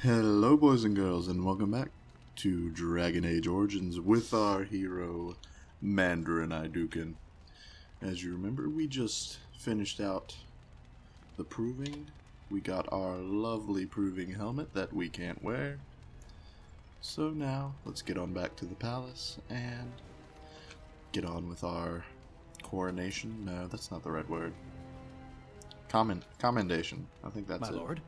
Hello boys and girls, and welcome back to Dragon Age Origins with our hero, Manderon. As you remember, we just finished out the proving. We got our lovely proving helmet that we can't wear. So now, let's get on back to the palace and get on with our coronation. No, that's not the right word. Commendation. I think that's it. My lord,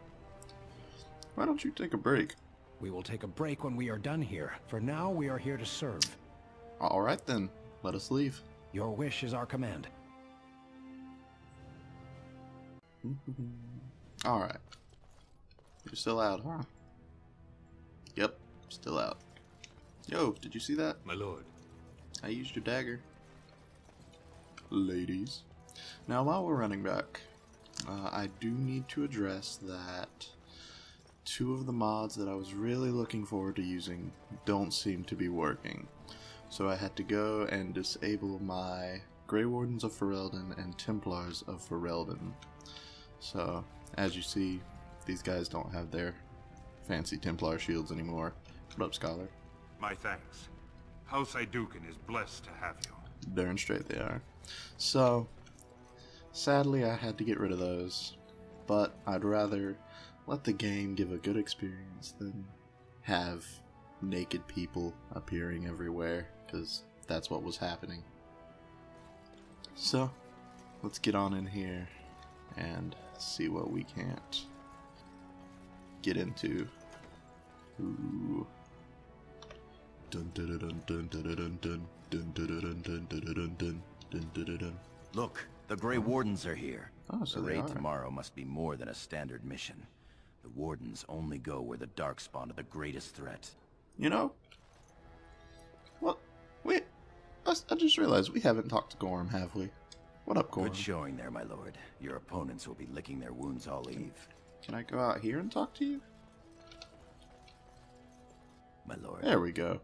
Why don't you take a break? we will take a break when we are done here. For now, we are here to serve. Alright then, let us leave. Your wish is our command. Alright. You're still out, huh? Yep, still out. Yo, did you see that? My lord. I used your dagger. Ladies. Now, while we're running back, I do need to address that two of the mods that I was really looking forward to using don't seem to be working. So I had to go and disable my Grey Wardens of Ferelden and Templars of Ferelden. So, as you see, these guys don't have their fancy Templar shields anymore. What up, Scholar? My thanks. House Iduken is blessed to have you. Darn straight they are. So, sadly I had to get rid of those, but I'd rather let the game give a good experience than have naked people appearing everywhere, because that's what was happening. So, let's get on in here and see what we can't get into. Ooh. Dun dun dun dun dun dun dun dun dun dun dun dun dun dun dun. Look, the Grey Wardens are here. Oh, so the they raid are. tomorrow must be more than a standard mission. The Wardens only go where the Darkspawn are the greatest threat. You know, what? I just realized we haven't talked to Gorm, have we? What up, Gorm? Good showing there, my lord. Your opponents will be licking their wounds all eve. Can I go out here and talk to you? My lord. There we go.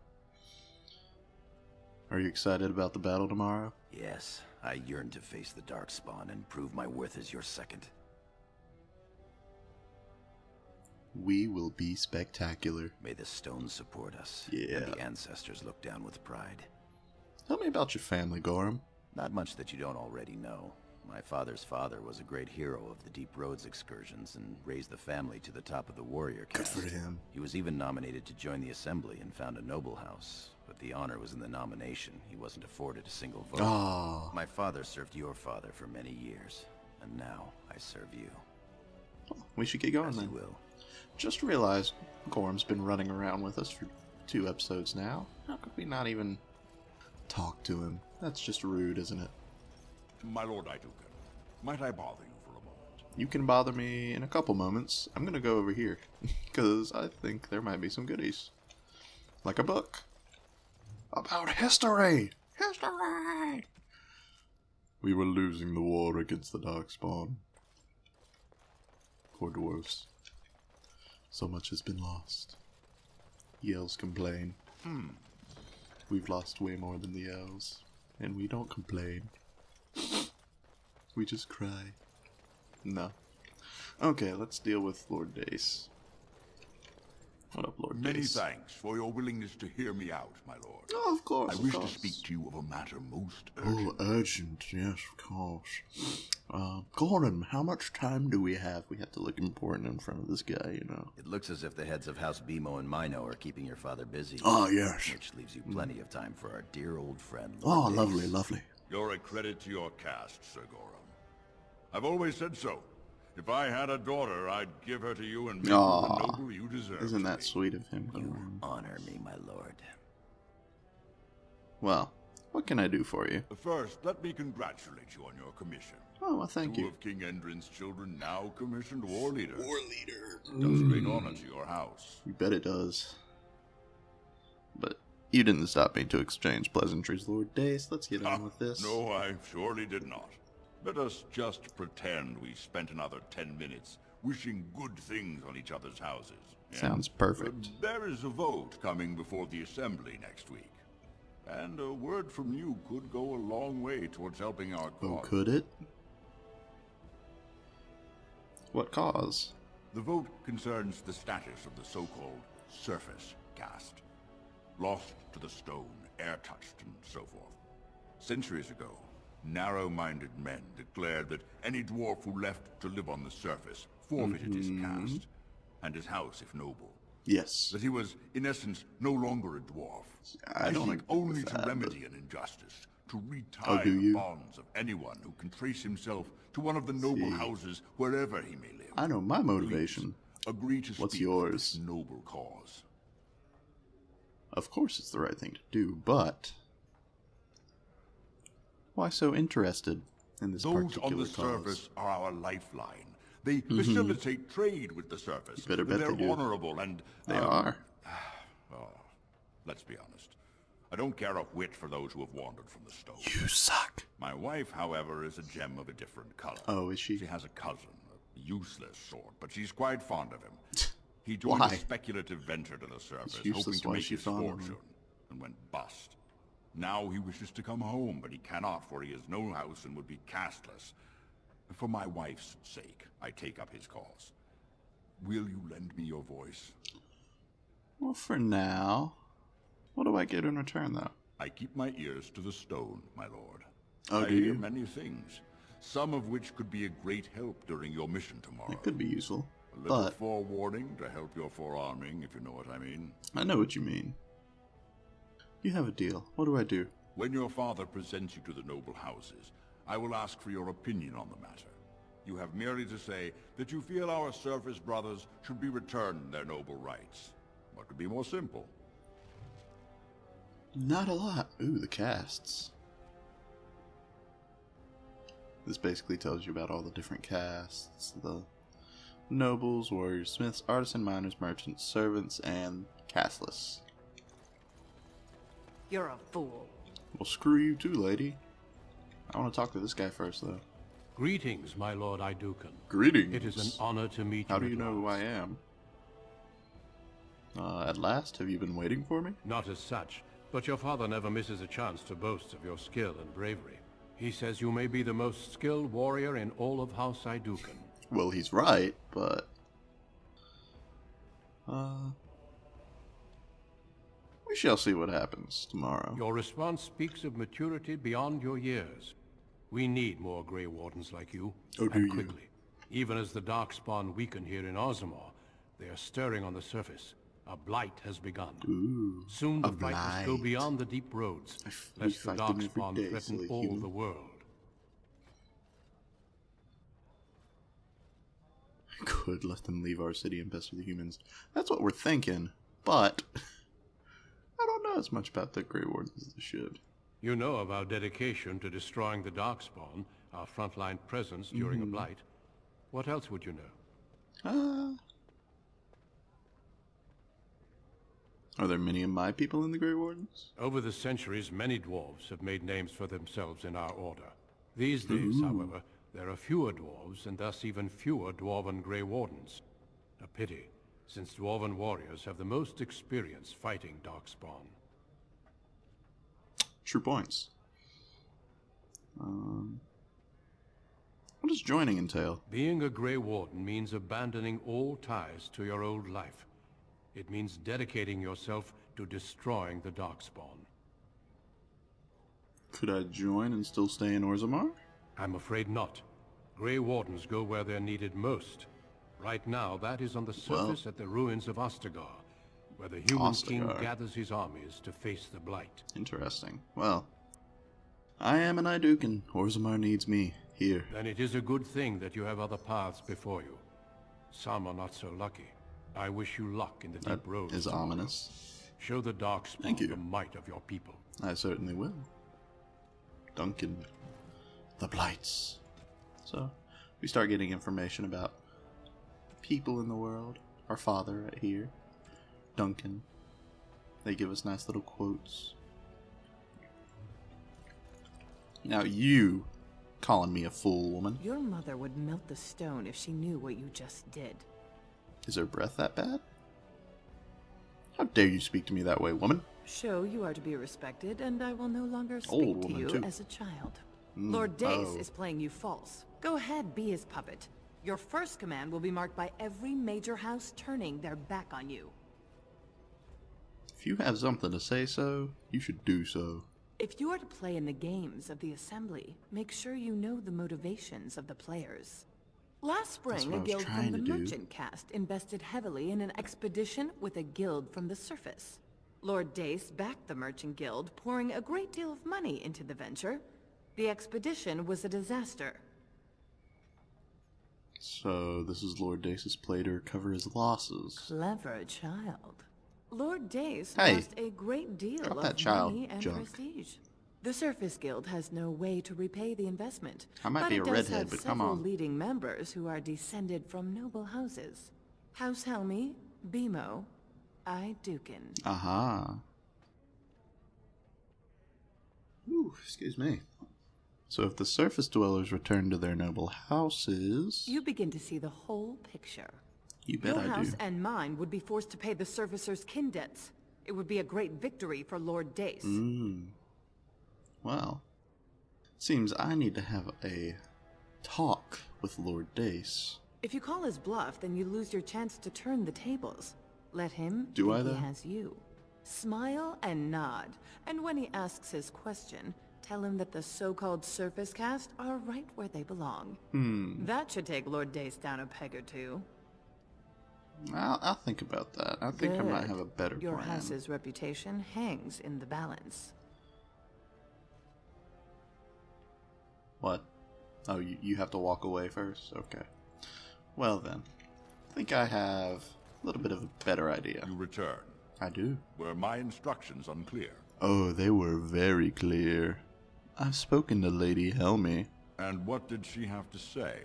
Are you excited about the battle tomorrow? Yes, I yearn to face the Darkspawn and prove my worth as your second. We will be spectacular. May the stones support us. Yeah. And the ancestors look down with pride. Tell me about your family, Gorm. Not much that you don't already know. My father's father was a great hero of the Deep Roads excursions and raised the family to the top of the warrior caste. Good for him. He was even nominated to join the assembly and found a noble house, but the honor was in the nomination. He wasn't afforded a single vote. Ah. My father served your father for many years, and now I serve you. We should get going As you then. will. Just realized Gorm's been running around with us for 2 episodes now. How could we not even talk to him? That's just rude, isn't it? My lord Iduken, might I bother you for a moment? You can bother me in a couple moments. I'm gonna go over here, because I think there might be some goodies. Like a book. About history! History! We were losing the war against the Darkspawn. Poor dwarves. So much has been lost. The elves complain. We've lost way more than the elves. And we don't complain. We just cry. No. Okay, let's deal with Lord Dace. What up, Lord Many Dace? thanks for your willingness to hear me out, my lord. Oh, of course, I of wish course. to speak to you of a matter most urgent. Oh, urgent, yes, of course. Gordon, how much time do we have? We have to look important in front of this guy, you know. It looks as if the heads of House Bimo and Mino are keeping your father busy. Ah, yes. Which leaves you plenty of time for our dear old friend. Oh, Lord Dace. lovely, lovely. You're a credit to your caste, Sir Gorum. I've always said so. If I had a daughter, I'd give her to you and make her Aw, the noble you deserve. Isn't to that be. sweet of him? You honor me, my lord. Well, what can I do for you? First, let me congratulate you on your commission. Oh, well, thank Two you. of King Endrin's children now commissioned war leader. War leader. Does great honor to your house. You bet it does. But you didn't stop me to exchange pleasantries, Lord Dace. Let's get on with this. No, I surely did not. Let us just pretend we spent another 10 minutes wishing good things on each other's houses. Sounds perfect. There is a vote coming before the assembly next week. And a word from you could go a long way towards helping our Oh, cause. could it? What cause? The vote concerns the status of the so-called surface caste. Lost to the stone, air-touched, and so forth. Centuries ago, narrow-minded men declared that any dwarf who left to live on the surface forfeited his caste, and his house if noble. Yes. That he was, in essence, no longer a dwarf. I don't seek agree only with to that, remedy an injustice, to retie do the you? bonds of anyone who can trace himself to one of the noble houses wherever he may live. I know my motivation. Please, agree to What's speak yours? for this noble cause. Of course it's the right thing to do, but why so interested in this Those particular on the cause? surface are our lifeline. They facilitate trade with the surface. You better bet They're they do. honorable and... They are. Well, let's be honest. I don't care a whit for those who have wandered from the stone. You suck. My wife, however, is a gem of a different color. Oh, is she? She has a cousin, a useless sort, but she's quite fond of him. He joined Why? a speculative venture to the surface, It's useless. hoping to Why make is she his fond of him? fortune, and went bust. Now he wishes to come home, but he cannot, for he has no house and would be casteless. For my wife's sake, I take up his cause. Will you lend me your voice? Well, for now. What do I get in return, though? I keep my ears to the stone, my lord. Oh, I do hear you? many things, some of which could be a great help during your mission tomorrow. It could be useful. A little But forewarning to help your forearming, if you know what I mean. I know what you mean. You have a deal. What do I do? When your father presents you to the noble houses, I will ask for your opinion on the matter. You have merely to say that you feel our surface brothers should be returned their noble rights. What could be more simple? Not a lot. Ooh, the castes. This basically tells you about all the different castes. The nobles, warriors, smiths, artisan, miners, merchants, servants, and casteless. You're a fool. Well, screw you too, lady. I want to talk to this guy first, though. Greetings, my lord Idukan. Greetings. It is an honor to meet you. How do at you know who I last. am? At last? Have you been waiting for me? Not as such, but your father never misses a chance to boast of your skill and bravery. He says you may be the most skilled warrior in all of House Idukan. Well, he's right, but... we shall see what happens tomorrow. Your response speaks of maturity beyond your years. We need more Grey Wardens like you, Oh, do and you? quickly. Even as the Darkspawn weaken here in Ozamor, they are stirring on the surface. A blight has begun. Ooh, Soon the a fight must go blight. beyond the deep roads, we lest the fight them every Darkspawn day, threaten silly all human. the world. Could let them leave our city and pester the humans. That's what we're thinking, but I don't know as much about the Grey Wardens as I should. You know of our dedication to destroying the Darkspawn, our frontline presence during a blight. What else would you know? Are there many of my people in the Grey Wardens? Over the centuries, many dwarves have made names for themselves in our order. These days, however, there are fewer dwarves, and thus even fewer Dwarven Grey Wardens. A pity, since Dwarven warriors have the most experience fighting Darkspawn. True points. What does joining entail? Being a Grey Warden means abandoning all ties to your old life. It means dedicating yourself to destroying the Darkspawn. Could I join and still stay in Orzammar? I'm afraid not. Grey Wardens go where they're needed most. Right now, that is on the surface at the ruins of Ostagar, where the Human King Ostagar. gathers his armies to face the Blight. Interesting. Well, I am an Idukan. Orzammar needs me here. Then it is a good thing that you have other paths before you. Some are not so lucky. I wish you luck in the That deep roads. is tomorrow. ominous. Show the Thank Darkspawn you. the might of your people. I certainly will. Duncan. The Blights. So, we start getting information about the people in the world. Our father right here. Duncan. They give us nice little quotes. Now you calling me a fool, woman. Your mother would melt the stone if she knew what you just did. Is her breath that bad? How dare you speak to me that way, woman? Show you are to be respected, and I will no longer speak Old to woman, you too. as a child. Lord Dace oh. is playing you false. Go ahead, be his puppet. Your first command will be marked by every major house turning their back on you. If you have something to say so, you should do so. If you are to play in the games of the Assembly, make sure you know the motivations of the players. Last spring, what a I was guild trying from the to do. Merchant Caste invested heavily in an expedition with a guild from the surface. Lord Dace backed the Merchant Guild, pouring a great deal of money into the venture. The expedition was a disaster. So this is Lord Dace's play to recover his losses. Clever child. Lord Dace Hey, lost a great deal drop of that child money and junk. prestige. The Surface Guild has no way to repay the investment. I might but be it a does redhead, have but come several on. leading members who are descended from noble houses. House Helmi, Bimo, Dukin. Aha. Ooh, excuse me. So if the surface dwellers return to their noble houses... You begin to see the whole picture. You bet Your I house do. and mine would be forced to pay the Surfacers' kin debts. It would be a great victory for Lord Dace. Well, seems I need to have a talk with Lord Dace. If you call his bluff, then you lose your chance to turn the tables. Let him Do think I, though? he has you. Smile and nod, and when he asks his question, tell him that the so-called Surface Caste are right where they belong. That should take Lord Dace down a peg or two. I'll think about that. I think I might Good. have a better Your plan. house's reputation hangs in the balance. What? Oh, you have to walk away first? Okay. Well then, I think I have a little bit of a better idea. You return. I do. Were my instructions unclear? Oh, they were very clear. I've spoken to Lady Helmi. And what did she have to say?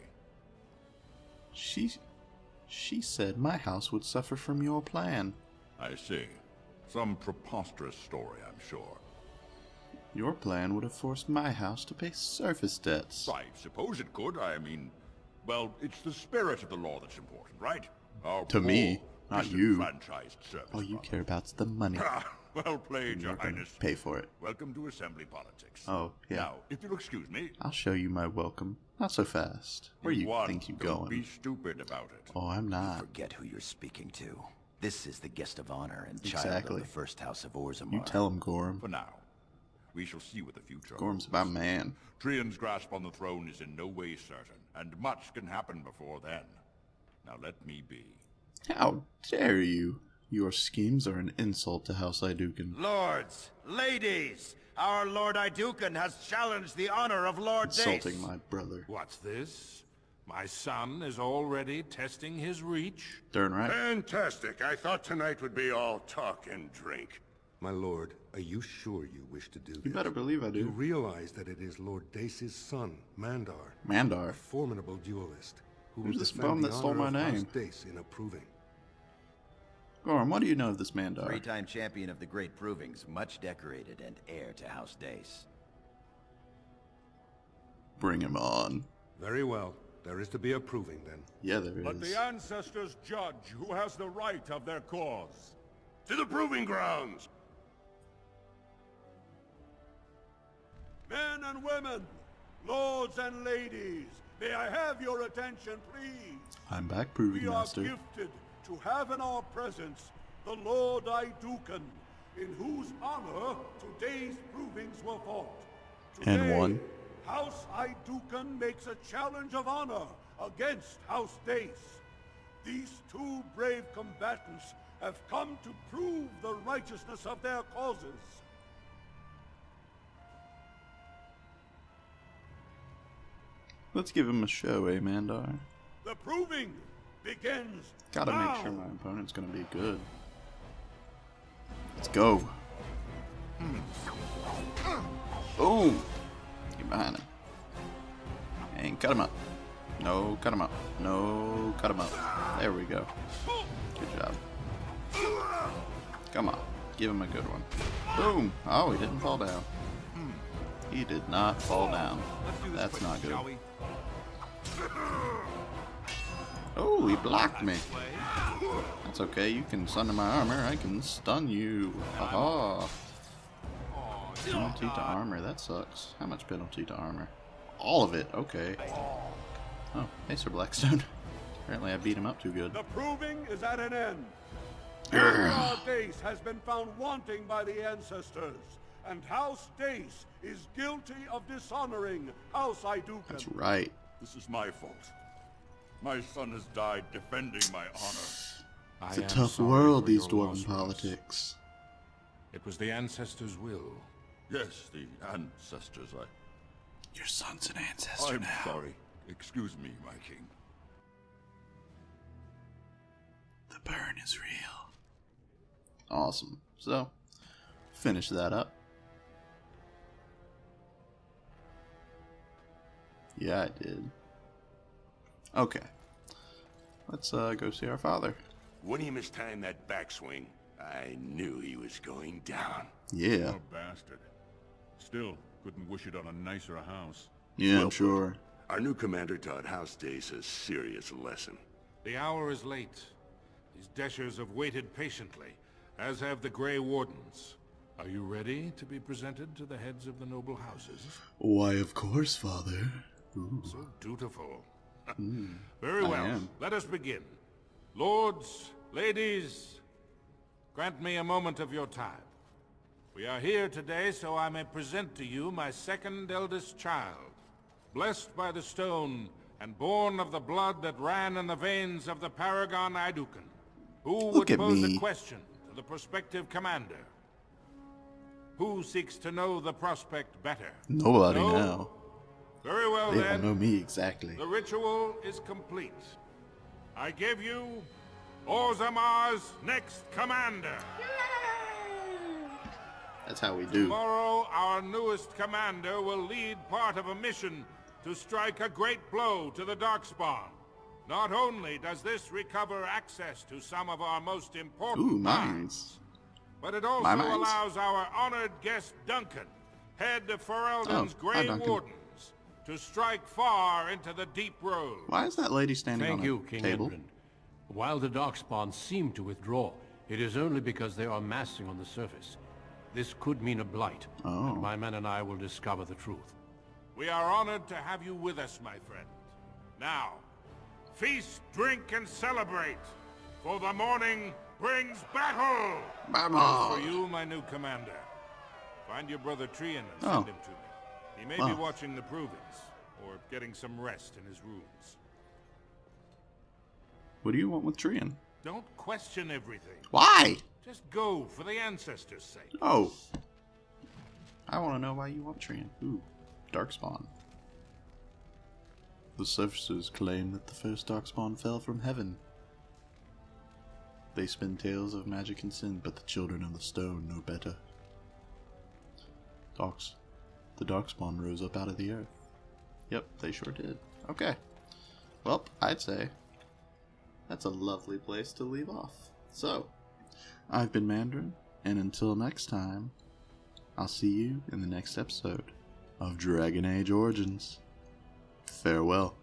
She said my house would suffer from your plan. I see. Some preposterous story, I'm sure. Your plan would have forced my house to pay surface debts. I suppose it could. I mean, well, it's the spirit of the law that's important, right? Our To me, poor, not you. disenfranchised service All you brothers. care about's the money. Well played, And Your you're gonna Highness. pay for it. Welcome to Assembly politics. Oh, yeah. Now, if you'll excuse me, I'll show you my welcome. Not so fast. Where you one, think you don't be going? stupid about it. Oh, I'm not. Forget who you're speaking to. This is the guest of honor and child Exactly. of the first house of Orzammar. You tell him, Gorm. For now, we shall see what the future Gorm's holds. my man. Trian's grasp on the throne is in no way certain, and much can happen before then. Now let me be. How dare you? Your schemes are an insult to House Iduken. Lords, ladies, our Lord Iduken has challenged the honor of Lord Dace. Insulting my brother. What's this? My son is already testing his reach? Darn right. Fantastic. I thought tonight would be all talk and drink. My lord, are you sure you wish to do this? You better believe I You do. realize that it is Lord Dace's son, Mandar, a Mandar. formidable duelist, who Who's will this defend bum the that stole honor my of House name? Dace in approving. Gorm, what do you know of this Mandar? Three-time champion of the Great Provings, much decorated and heir to House Dace. Bring him on. Very well. There is to be approving then. Yeah, there Let is. the ancestors judge who has the right of their cause. To the proving grounds! Men and women, lords and ladies, may I have your attention, please? I'm back, Proving We are Master. gifted to have in our presence the Lord Iduken, in whose honor today's provings were fought. And Today, won. House Iduken makes a challenge of honor against House Dace. These two brave combatants have come to prove the righteousness of their causes. Let's give him a show, eh, Mandar? The proving begins Gotta now. make sure my opponent's gonna be good. Let's go. Boom! Get behind him. And cut him up. No, cut him up. No, cut him up. There we go. Good job. Come on. Give him a good one. Boom! Oh, he didn't fall down. He did not fall down. That's not good. Oh, he blocked me. That's okay. You can sunder my armor. I can stun you. Haha. Penalty to armor. That sucks. How much penalty to armor? All of it. Okay. Oh, hey, Sir Blackstone. Apparently I beat him up too good. The proving is at an end. Grr. House Dace has been found wanting by the ancestors, and House Dace is guilty of dishonoring House Idukan. That's right. This is my fault. My son has died defending my honor. It's a tough world, these dwarven politics. It was the ancestors' will. Yes, the ancestors. Your son's an ancestor I'm now. sorry. Excuse me, my king. The burn is real. Awesome. So, finish that up. Yeah, I did. Okay. Let's go see our father. When he mistimed that backswing, I knew he was going down. Yeah. Oh, bastard. Still, couldn't wish it on a nicer house. Yeah, I'm Well, sure. Our new commander taught House Dace a serious lesson. The hour is late. These Deshers have waited patiently, as have the Grey Wardens. Are you ready to be presented to the heads of the noble houses? Why, of course, father. Ooh. So dutiful. Very well. am. Let us begin. Lords, ladies, grant me a moment of your time. We are here today so I may present to you my second eldest child, blessed by the stone and born of the blood that ran in the veins of the Paragon Idukan, who Look would at pose me. a question to the prospective commander. Who seeks to know the prospect better? Nobody No? now. Very well They then. don't know me exactly. The ritual is complete. I give you Orzamar's next commander. That's how we do. Tomorrow, our newest commander will lead part of a mission to strike a great blow to the Darkspawn. Not only does this recover access to some of our most important Ooh, mines. but it also mines? allows our honored guest Duncan, head of Ferelden's Oh, hi, Grey Duncan. Wardens, to strike far into the deep road. Why is that lady standing Thank on you, a King table? Edmund. While the Darkspawn seem to withdraw, it is only because they are massing on the surface. This could mean a blight, Oh. and my men and I will discover the truth. We are honored to have you with us, my friend. Now, feast, drink, and celebrate, for the morning brings battle! As for you, my new commander, find your brother Trian and send Oh. him to me. He may Wow. be watching the provings, or getting some rest in his rooms. What do you want with Trian? Don't question everything. Why? Just go for the ancestors' sake. Oh. I want to know why you want Trian. Ooh, Darkspawn. The surfacers claim that the first Darkspawn fell from heaven. They spin tales of magic and sin, but the children of the stone know better. The Darkspawn rose up out of the earth. Yep, they sure did. Okay. Well, I'd say that's a lovely place to leave off. So, I've been Mandarin, and until next time, I'll see you in the next episode of Dragon Age Origins. Farewell.